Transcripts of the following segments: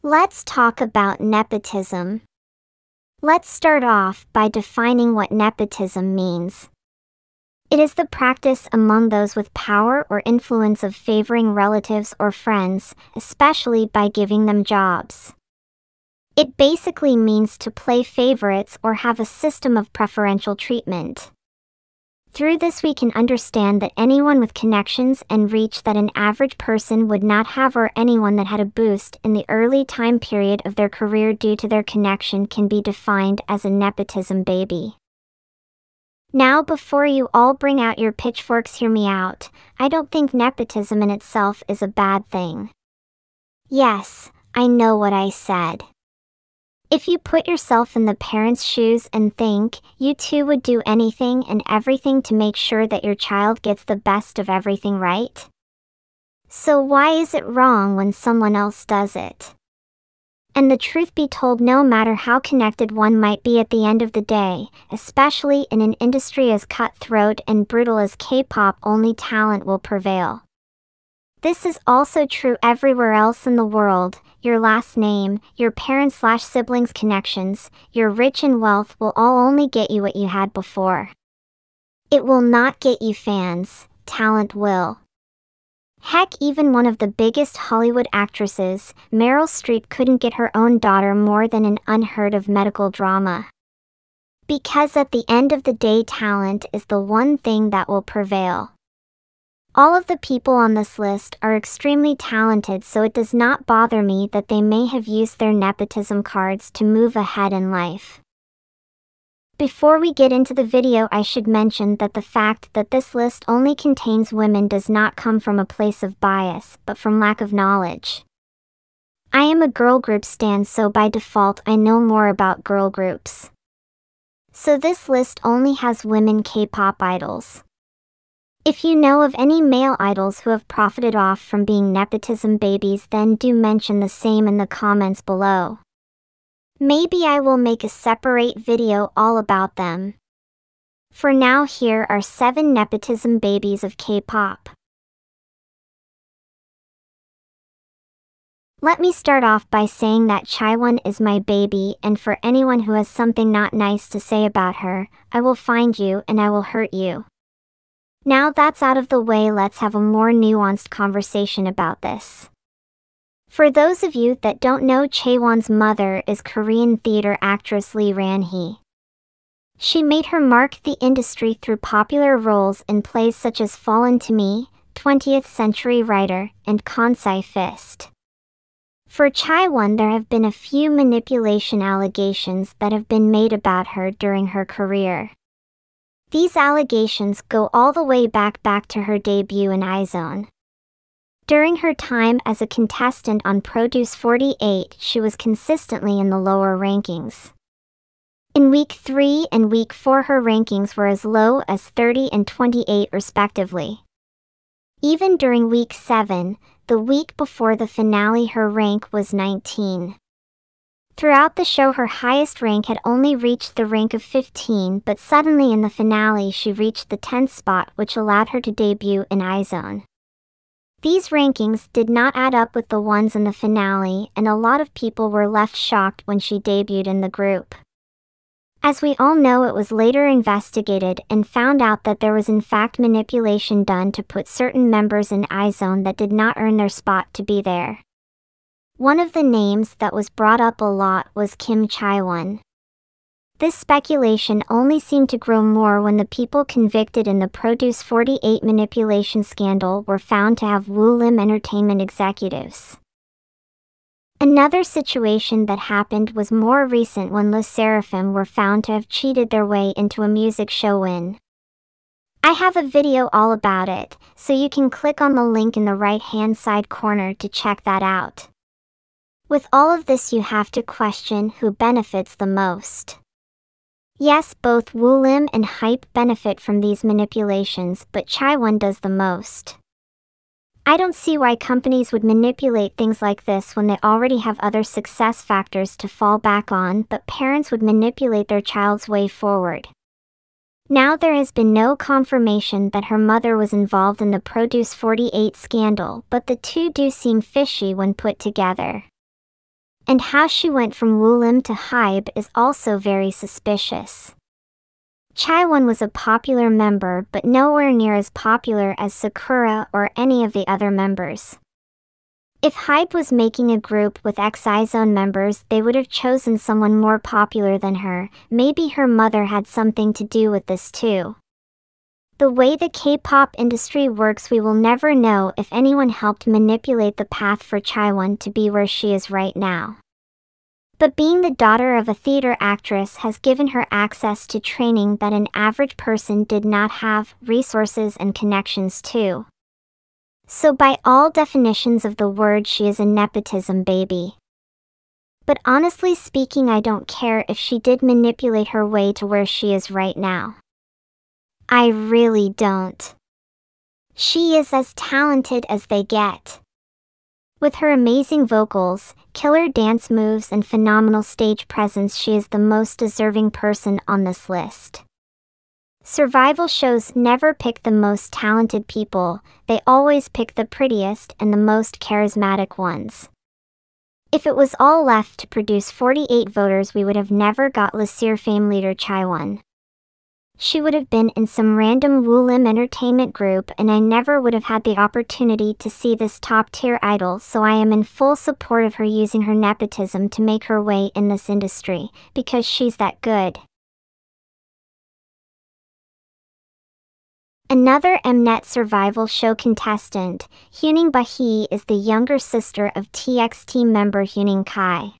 Let's talk about nepotism. Let's start off by defining what nepotism means. It is the practice among those with power or influence of favoring relatives or friends, especially by giving them jobs. It basically means to play favorites or have a system of preferential treatment. Through this we can understand that anyone with connections and reach that an average person would not have, or anyone that had a boost in the early time period of their career due to their connection, can be defined as a nepotism baby. Now, before you all bring out your pitchforks, hear me out. I don't think nepotism in itself is a bad thing. Yes, I know what I said. If you put yourself in the parents' shoes and think, you too would do anything and everything to make sure that your child gets the best of everything, right? So why is it wrong when someone else does it? And the truth be told, no matter how connected one might be, at the end of the day, especially in an industry as cutthroat and brutal as K-pop, only talent will prevail. This is also true everywhere else in the world. Your last name, your parents/siblings' connections, your rich and wealth will all only get you what you had before. It will not get you fans, talent will. Heck, even one of the biggest Hollywood actresses, Meryl Streep, couldn't get her own daughter more than an unheard of medical drama. Because at the end of the day, talent is the one thing that will prevail. All of the people on this list are extremely talented, so it does not bother me that they may have used their nepotism cards to move ahead in life. Before we get into the video, I should mention that the fact that this list only contains women does not come from a place of bias, but from lack of knowledge. I am a girl group stan, so by default I know more about girl groups. So this list only has women K-pop idols. If you know of any male idols who have profited off from being nepotism babies, then do mention the same in the comments below. Maybe I will make a separate video all about them. For now, here are 7 nepotism babies of K-pop. Let me start off by saying that Chaewon is my baby, and for anyone who has something not nice to say about her, I will find you and I will hurt you. Now that's out of the way, let's have a more nuanced conversation about this. For those of you that don't know, Chaewon's mother is Korean theater actress Lee Ran-hee. She made her mark the industry through popular roles in plays such as Fallen to Me, 20th Century Writer, and Kansai Fist. For Chaewon, there have been a few manipulation allegations that have been made about her during her career. These allegations go all the way back to her debut in i-dle. During her time as a contestant on Produce 48, she was consistently in the lower rankings. In week 3 and week 4, her rankings were as low as 30 and 28 respectively. Even during week 7, the week before the finale, her rank was 19. Throughout the show, her highest rank had only reached the rank of 15, but suddenly in the finale she reached the 10th spot, which allowed her to debut in i-dle. These rankings did not add up with the ones in the finale, and a lot of people were left shocked when she debuted in the group. As we all know, it was later investigated and found out that there was in fact manipulation done to put certain members in i-dle that did not earn their spot to be there. One of the names that was brought up a lot was Kim Chaewon. This speculation only seemed to grow more when the people convicted in the Produce 48 manipulation scandal were found to have Woo-lim Entertainment executives. Another situation that happened was more recent when LE SSERAFIM were found to have cheated their way into a music show win. I have a video all about it, so you can click on the link in the right-hand side corner to check that out. With all of this, you have to question who benefits the most. Yes, both Woo-lim and Hype benefit from these manipulations, but Chaewon does the most. I don't see why companies would manipulate things like this when they already have other success factors to fall back on, but parents would manipulate their child's way forward. Now there has been no confirmation that her mother was involved in the Produce 48 scandal, but the two do seem fishy when put together. And how she went from Woolim to Hybe is also very suspicious. Chaiwon was a popular member but nowhere near as popular as Sakura or any of the other members. If Hybe was making a group with EXIZONE members, they would have chosen someone more popular than her. Maybe her mother had something to do with this too. The way the K-pop industry works, we will never know if anyone helped manipulate the path for Chaiwon to be where she is right now. But being the daughter of a theater actress has given her access to training that an average person did not have, resources and connections too. So by all definitions of the word, she is a nepotism baby. But honestly speaking, I don't care if she did manipulate her way to where she is right now. I really don't. She is as talented as they get. With her amazing vocals, killer dance moves and phenomenal stage presence, she is the most deserving person on this list. Survival shows never pick the most talented people, they always pick the prettiest and the most charismatic ones. If it was all left to produce 48 voters, we would have never got lovelyz fame leader Chaiwon. She would have been in some random Woolim entertainment group and I never would have had the opportunity to see this top-tier idol, so I am in full support of her using her nepotism to make her way in this industry, because she's that good. Another Mnet survival show contestant, Hyuning byeeee, is the younger sister of TXT member Hyuning Kai.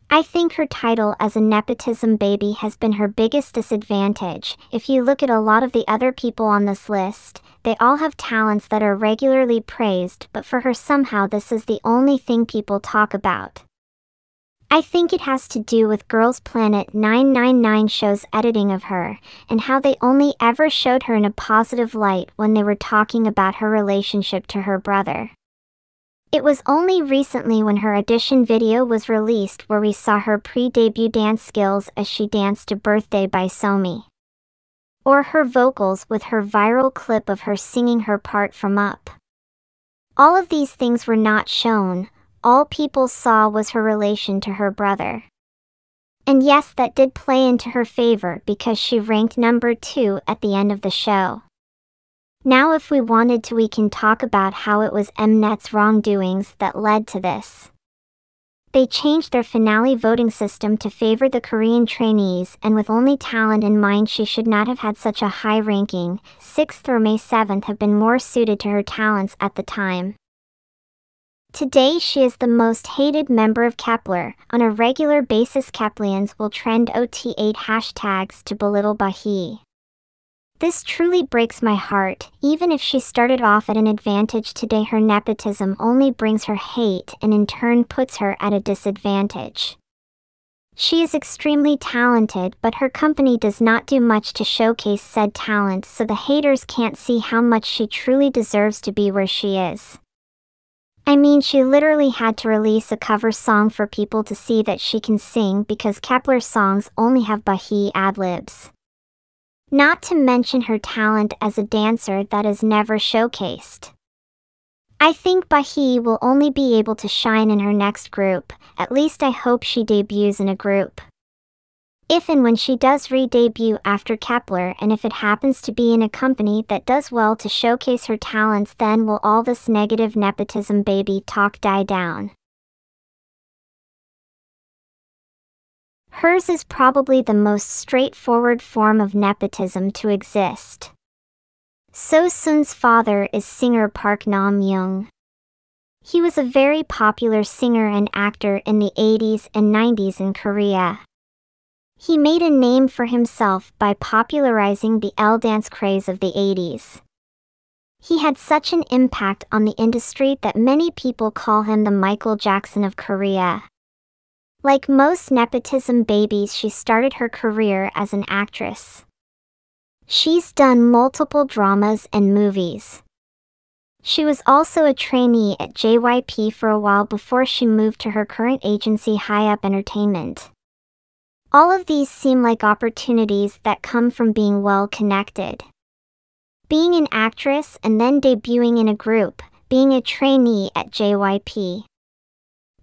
I think her title as a nepotism baby has been her biggest disadvantage. If you look at a lot of the other people on this list, they all have talents that are regularly praised, but for her somehow this is the only thing people talk about. I think it has to do with Girls Planet 999 show's editing of her, and how they only ever showed her in a positive light when they were talking about her relationship to her brother. It was only recently when her audition video was released where we saw her pre-debut dance skills as she danced to Birthday by Somi. Or her vocals with her viral clip of her singing her part from Up. All of these things were not shown. All people saw was her relation to her brother. And yes, that did play into her favor because she ranked number 2 at the end of the show. Now if we wanted to, we can talk about how it was Mnet's wrongdoings that led to this. They changed their finale voting system to favor the Korean trainees, and with only talent in mind, she should not have had such a high ranking. 6th or May 7th have been more suited to her talents at the time. Today she is the most hated member of kpopler. On a regular basis, kpoplians will trend OT8 hashtags to belittle byeeee. This truly breaks my heart. Even if she started off at an advantage today, her nepotism only brings her hate and in turn puts her at a disadvantage. She is extremely talented, but her company does not do much to showcase said talent, so the haters can't see how much she truly deserves to be where she is. I mean, she literally had to release a cover song for people to see that she can sing, because kpopler songs only have byeeee ad-libs. Not to mention her talent as a dancer that is never showcased. I think byeeee will only be able to shine in her next group. At least I hope she debuts in a group. If and when she does re-debut after kpopler, and if it happens to be in a company that does well to showcase her talents, then will all this negative nepotism baby talk die down. Hers is probably the most straightforward form of nepotism to exist. So Soon's father is singer Park Nam-young. He was a very popular singer and actor in the 80s and 90s in Korea. He made a name for himself by popularizing the L dance craze of the 80s. He had such an impact on the industry that many people call him the Michael Jackson of Korea. Like most nepotism babies, she started her career as an actress. She's done multiple dramas and movies. She was also a trainee at JYP for a while before she moved to her current agency High Up Entertainment. All of these seem like opportunities that come from being well connected. Being an actress and then debuting in a group, being a trainee at JYP.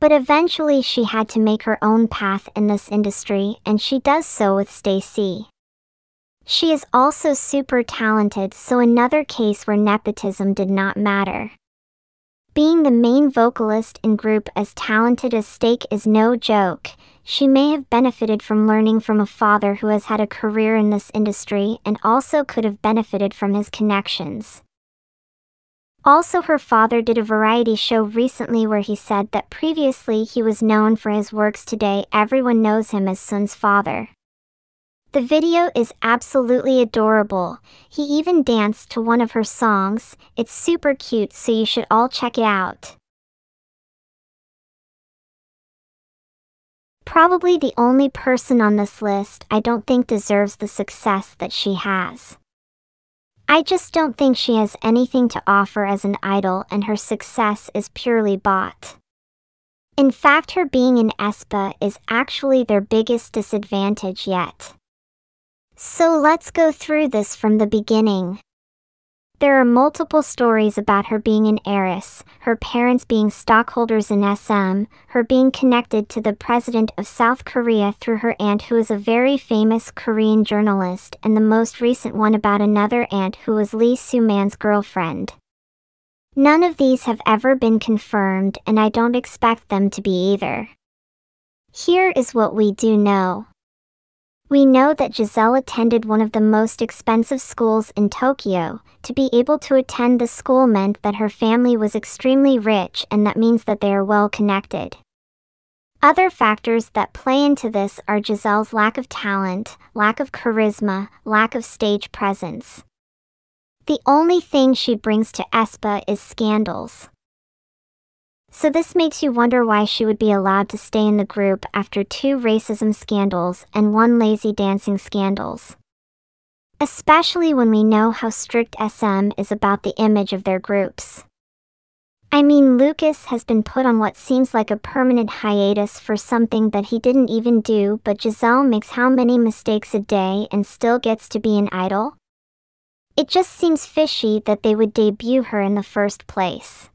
But eventually she had to make her own path in this industry, and she does so with Stacy. She is also super talented, so another case where nepotism did not matter. Being the main vocalist in group as talented as Stake is no joke. She may have benefited from learning from a father who has had a career in this industry and also could have benefited from his connections. Also, her father did a variety show recently where he said that previously he was known for his works. Today everyone knows him as Sun's father. The video is absolutely adorable. He even danced to one of her songs. It's super cute, so you should all check it out. Probably the only person on this list I don't think deserves the success that she has. I just don't think she has anything to offer as an idol, and her success is purely bought. In fact, her being in aespa is actually their biggest disadvantage yet. So let's go through this from the beginning. There are multiple stories about her being an heiress, her parents being stockholders in SM, her being connected to the president of South Korea through her aunt who is a very famous Korean journalist, and the most recent one about another aunt who was Lee Soo-man's girlfriend. None of these have ever been confirmed, and I don't expect them to be either. Here is what we do know. We know that Giselle attended one of the most expensive schools in Tokyo. To be able to attend the school meant that her family was extremely rich, and that means that they are well connected. Other factors that play into this are Giselle's lack of talent, lack of charisma, lack of stage presence. The only thing she brings to aespa is scandals. So this makes you wonder why she would be allowed to stay in the group after 2 racism scandals and 1 lazy dancing scandals. Especially when we know how strict SM is about the image of their groups. I mean, Lucas has been put on what seems like a permanent hiatus for something that he didn't even do, but Giselle makes how many mistakes a day and still gets to be an idol? It just seems fishy that they would debut her in the first place.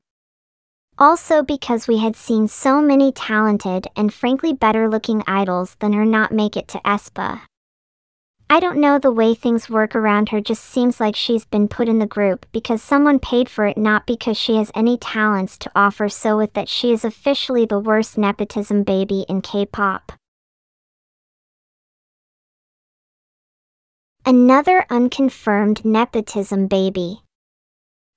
Also, because we had seen so many talented and frankly better looking idols than her not make it to aespa. I don't know, the way things work around her just seems like she's been put in the group because someone paid for it, not because she has any talents to offer. So with that, she is officially the worst nepotism baby in K-pop. Another unconfirmed nepotism baby.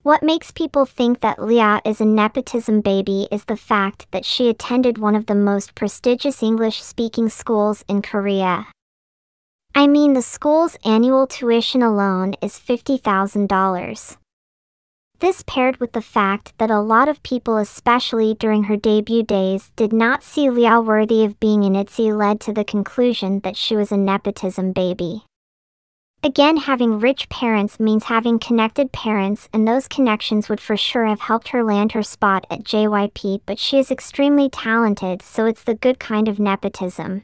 What makes people think that Leah is a nepotism baby is the fact that she attended one of the most prestigious English-speaking schools in Korea. I mean, the school's annual tuition alone is $50,000. This paired with the fact that a lot of people, especially during her debut days, did not see Leah worthy of being an itzy, led to the conclusion that she was a nepotism baby. Again, having rich parents means having connected parents, and those connections would for sure have helped her land her spot at JYP, but she is extremely talented, so it's the good kind of nepotism.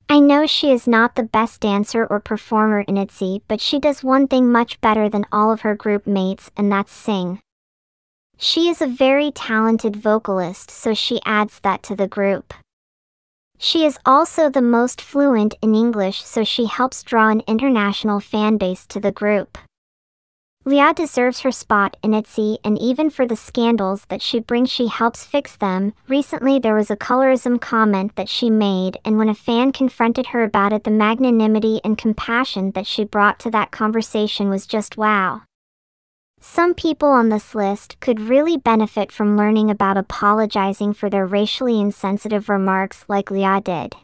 I know she is not the best dancer or performer in itzy, but she does one thing much better than all of her group mates, and that's sing. She is a very talented vocalist, so she adds that to the group. She is also the most fluent in English, so she helps draw an international fanbase to the group. Leah deserves her spot in itzy, and even for the scandals that she brings, she helps fix them. Recently there was a colorism comment that she made, and when a fan confronted her about it, the magnanimity and compassion that she brought to that conversation was just wow. Some people on this list could really benefit from learning about apologizing for their racially insensitive remarks like Leah did.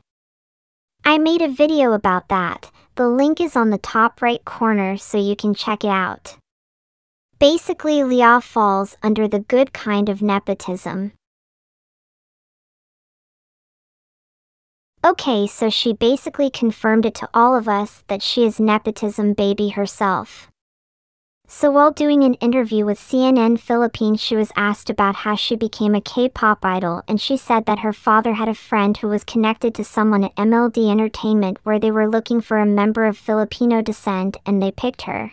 I made a video about that. The link is on the top right corner so you can check it out. Basically, Leah falls under the good kind of nepotism. Okay, so she basically confirmed it to all of us that she is nepotism baby herself. So while doing an interview with CNN Philippines, she was asked about how she became a K-pop idol, and she said that her father had a friend who was connected to someone at MLD Entertainment where they were looking for a member of Filipino descent, and they picked her.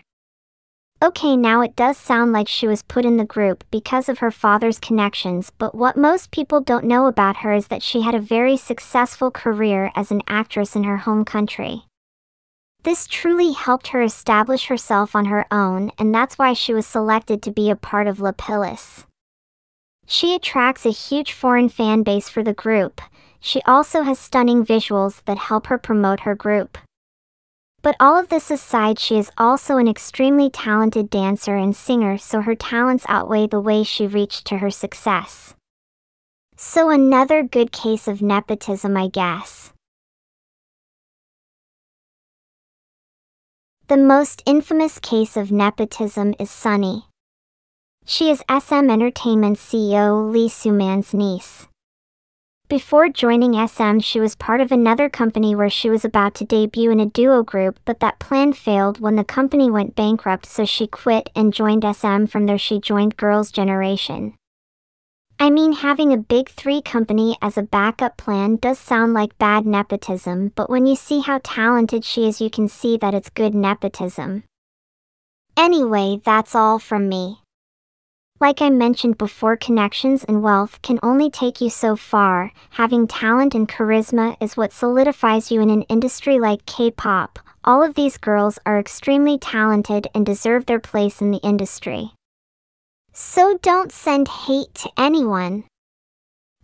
Okay, now it does sound like she was put in the group because of her father's connections, but what most people don't know about her is that she had a very successful career as an actress in her home country. This truly helped her establish herself on her own, and that's why she was selected to be a part of lovelyz. She attracts a huge foreign fan base for the group. She also has stunning visuals that help her promote her group. But all of this aside, she is also an extremely talented dancer and singer, so her talents outweigh the way she reached to her success. So another good case of nepotism, I guess. The most infamous case of nepotism is Sunny. She is SM Entertainment's CEO Lee Soo-man's niece. Before joining SM, she was part of another company where she was about to debut in a duo group, but that plan failed when the company went bankrupt, so she quit and joined SM. From there she joined Girls' Generation. I mean, having a big three company as a backup plan does sound like bad nepotism, but when you see how talented she is, you can see that it's good nepotism. Anyway, that's all from me. Like I mentioned before, connections and wealth can only take you so far. Having talent and charisma is what solidifies you in an industry like K-pop. All of these girls are extremely talented and deserve their place in the industry. So don't send hate to anyone.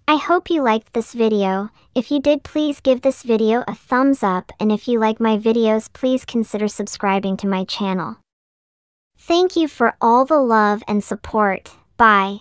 I hope you liked this video. If you did, please give this video a thumbs up, and if you like my videos, please consider subscribing to my channel. Thank you for all the love and support. Bye.